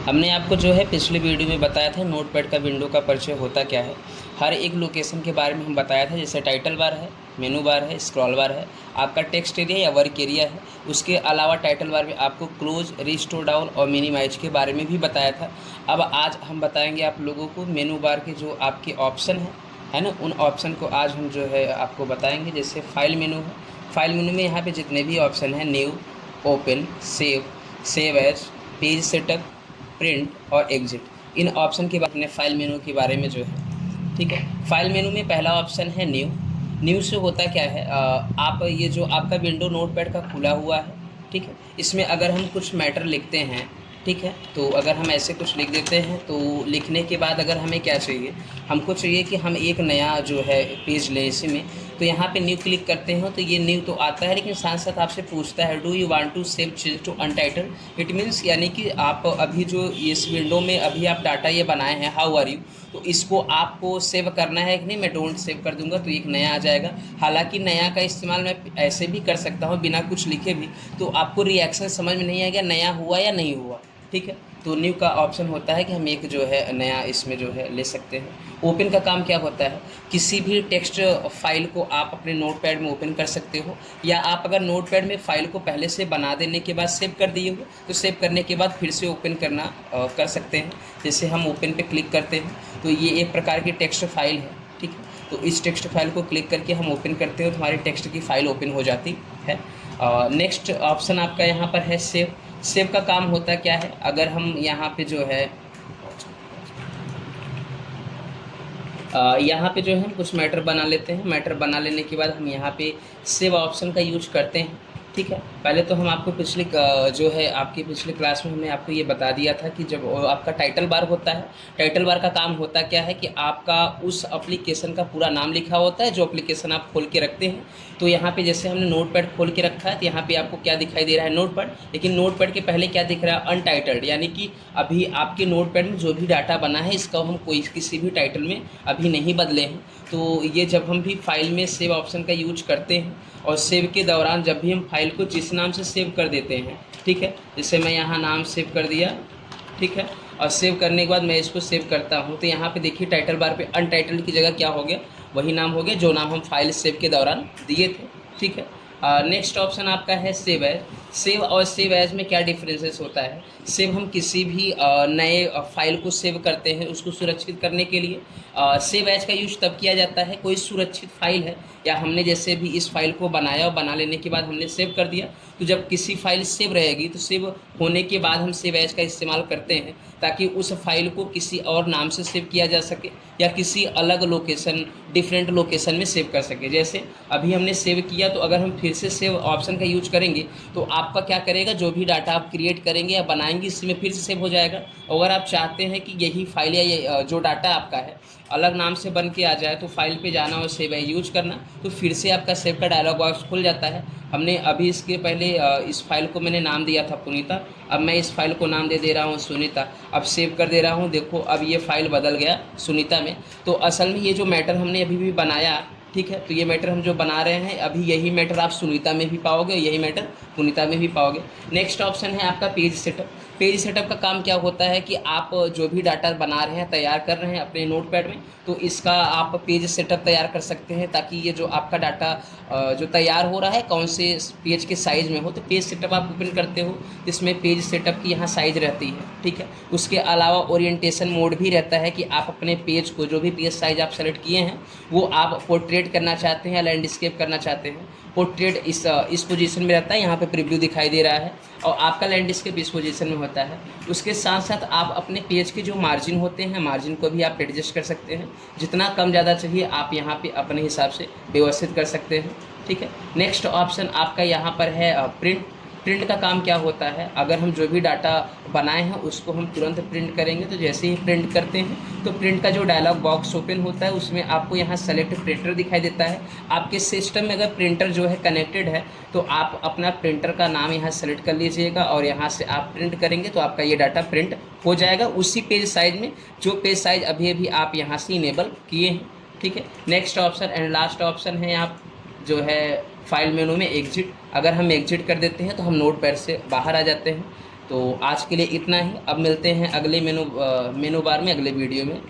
हमने आपको जो है पिछले वीडियो में बताया था नोटपैड का विंडो का परिचय होता क्या है। हर एक लोकेशन के बारे में हम बताया था, जैसे टाइटल बार है, मेनू बार है, स्क्रॉल बार है, आपका टेक्स्ट एरिया या वर्क एरिया है। उसके अलावा टाइटल बार में आपको क्लोज, रिस्टोर डाउन और मिनिमाइज के बारे में भी बताया था। अब आज हम बताएंगे आप लोगों को मेनू बार के जो आपके ऑप्शन है ना, उन ऑप्शन को आज हम जो है आपको बताएंगे। जैसे फाइल मेनू है, फाइल मेनू में यहाँ पे जितने भी ऑप्शन हैं, new, open, save as, page setup, print और एग्जिट, इन ऑप्शन के बाद अपने फाइल मेनू के बारे में जो है, ठीक है। फाइल मेनू में पहला ऑप्शन है न्यू। न्यू से होता क्या है, आप ये जो आपका विंडो नोटपैड का खुला हुआ है, ठीक है, इसमें अगर हम कुछ मैटर लिखते हैं, ठीक है, तो अगर हम ऐसे कुछ लिख देते हैं तो लिखने के बाद अगर हमें क्या चाहिए, हमको चाहिए कि हम एक नया जो है पेज लें इसी में, तो यहाँ पे न्यू क्लिक करते हो तो ये न्यू तो आता है, लेकिन साथ साथ आपसे पूछता है do you want to save change to untitled. It means यानी कि आप अभी जो इस विंडो में अभी आप डाटा ये बनाए हैं, हाउ आर यू, तो इसको आपको सेव करना है कि नहीं। मैं डोंट सेव कर दूंगा तो एक नया आ जाएगा। हालांकि नया का इस्तेमाल मैं ऐसे भी कर सकता हूँ बिना कुछ लिखे भी, तो आपको रिएक्शन समझ में नहीं आएगा नया हुआ या नहीं हुआ, ठीक है। तो न्यू का ऑप्शन होता है कि हम एक जो है नया इसमें जो है ले सकते हैं। ओपन का काम क्या होता है, किसी भी टेक्स्ट फाइल को आप अपने नोटपैड में ओपन कर सकते हो, या आप अगर नोटपैड में फ़ाइल को पहले से बना देने के बाद सेव कर दिए हो तो सेव करने के बाद फिर से ओपन करना कर सकते हैं। जैसे हम ओपन पे क्लिक करते हैं तो ये एक प्रकार की टेक्स्ट फाइल है, ठीक है। तो इस टेक्स्ट फाइल को क्लिक करके हम ओपन करते हो तो हमारी टेक्स्ट की फ़ाइल ओपन हो जाती है। नेक्स्ट ऑप्शन आपका यहाँ पर है सेव। सेव का काम होता क्या है, अगर हम यहाँ पे जो है यहाँ पे जो है हम कुछ मैटर बना लेते हैं। मैटर बना लेने के बाद हम यहाँ पे सेव ऑप्शन का यूज करते हैं, ठीक है। पहले तो हम आपको जो है आपके पिछले क्लास में हमने आपको ये बता दिया था कि जब आपका टाइटल बार होता है, टाइटल बार का काम होता क्या है कि आपका उस एप्लीकेशन का पूरा नाम लिखा होता है जो एप्लीकेशन आप खोल के रखते हैं। तो यहाँ पे जैसे हमने नोटपैड खोल के रखा है तो यहाँ पे आपको क्या दिखाई दे रहा है, नोटपैड, लेकिन नोटपैड के पहले क्या दिख रहा है, अनटाइटल्ड, यानी कि अभी आपके नोटपैड में जो भी डाटा बना है इसका हम कोई किसी भी टाइटल में अभी नहीं बदले हैं। तो ये जब हम भी फाइल में सेव ऑप्शन का यूज करते हैं और सेव के दौरान जब भी हम फाइल को जिस नाम से सेव कर देते हैं, ठीक है, जैसे मैं यहाँ नाम सेव कर दिया, ठीक है, और सेव करने के बाद मैं इसको सेव करता हूँ तो यहाँ पे देखिए टाइटल बार पे अनटाइटल्ड की जगह क्या हो गया, वही नाम हो गया जो नाम हम फाइल सेव के दौरान दिए थे, ठीक है। नेक्स्ट ऑप्शन आपका है सेव एज। सेव और सेव एज में क्या डिफरेंसेस होता है, सेव हम किसी भी नए फाइल को सेव करते हैं उसको सुरक्षित करने के लिए। सेव एज का यूज तब किया जाता है कोई सुरक्षित फाइल है या हमने जैसे भी इस फाइल को बनाया और बना लेने के बाद हमने सेव कर दिया, तो जब किसी फाइल सेव रहेगी तो सेव होने के बाद हम सेव एज का इस्तेमाल करते हैं ताकि उस फाइल को किसी और नाम से सेव किया जा सके या किसी अलग लोकेशन, डिफरेंट लोकेशन में सेव कर सके। जैसे अभी हमने सेव किया तो अगर हम फिर से सेव ऑप्शन का यूज करेंगे तो आपका क्या करेगा, जो भी डाटा आप क्रिएट करेंगे या बनाएंगे इसमें फिर से सेव हो जाएगा। अगर आप चाहते हैं कि यही फाइल या ये जो डाटा आपका है अलग नाम से बन के आ जाए तो फाइल पे जाना और सेव यूज करना, तो फिर से आपका सेव का डायलॉग बॉक्स खुल जाता है। हमने अभी इसके पहले इस फाइल को मैंने नाम दिया था पुनीता, अब मैं इस फाइल को नाम दे रहा हूँ सुनीता। अब सेव कर दे रहा हूँ, देखो अब ये फाइल बदल गया सुनीता में। तो असल में ये जो मैटर हमने अभी भी बनाया, ठीक है, तो ये मैटर हम जो बना रहे हैं अभी यही मैटर आप सुनीता में भी पाओगे, यही मैटर पुनीता में भी पाओगे। नेक्स्ट ऑप्शन है आपका पेज सेटअप। पेज सेटअप का काम क्या होता है कि आप जो भी डाटा बना रहे हैं, तैयार कर रहे हैं अपने नोटपैड में, तो इसका आप पेज सेटअप तैयार कर सकते हैं ताकि ये जो आपका डाटा जो तैयार हो रहा है कौन से पेज के साइज़ में हो, तो पेज सेटअप आप ओपन करते हो, इसमें पेज सेटअप की यहाँ साइज़ रहती है, ठीक है। उसके अलावा ओरिएंटेशन मोड भी रहता है कि आप अपने पेज को जो भी पेज साइज़ आप सेलेक्ट किए हैं वो आप पोर्ट्रेट करना चाहते हैं या लैंडस्केप करना चाहते हैं। पोर्ट्रेट इस पोजीशन में रहता है, यहाँ पे प्रीव्यू दिखाई दे रहा है, और आपका लैंडस्केप इस पोजीशन में होता है। उसके साथ साथ आप अपने पेज के जो मार्जिन होते हैं, मार्जिन को भी आप एडजस्ट कर सकते हैं, जितना कम ज़्यादा चाहिए आप यहाँ पे अपने हिसाब से व्यवस्थित कर सकते हैं, ठीक है। नेक्स्ट ऑप्शन आपका यहाँ पर है प्रिंट। प्रिंट का काम क्या होता है, अगर हम जो भी डाटा बनाए हैं उसको हम तुरंत प्रिंट करेंगे तो जैसे ही प्रिंट करते हैं तो प्रिंट का जो डायलॉग बॉक्स ओपन होता है उसमें आपको यहाँ सेलेक्ट प्रिंटर दिखाई देता है। आपके सिस्टम में अगर प्रिंटर जो है कनेक्टेड है तो आप अपना प्रिंटर का नाम यहाँ सेलेक्ट कर लीजिएगा और यहाँ से आप प्रिंट करेंगे तो आपका ये डाटा प्रिंट हो जाएगा उसी पेज साइज में जो पेज साइज अभी अभी आप यहाँ से इनेबल किए हैं, ठीक है। Next option and last option है आप जो है फाइल मेनू में एग्जिट। अगर हम एग्जिट कर देते हैं तो हम नोटपैड से बाहर आ जाते हैं। तो आज के लिए इतना ही। अब मिलते हैं अगले मेनू बार में, अगले वीडियो में।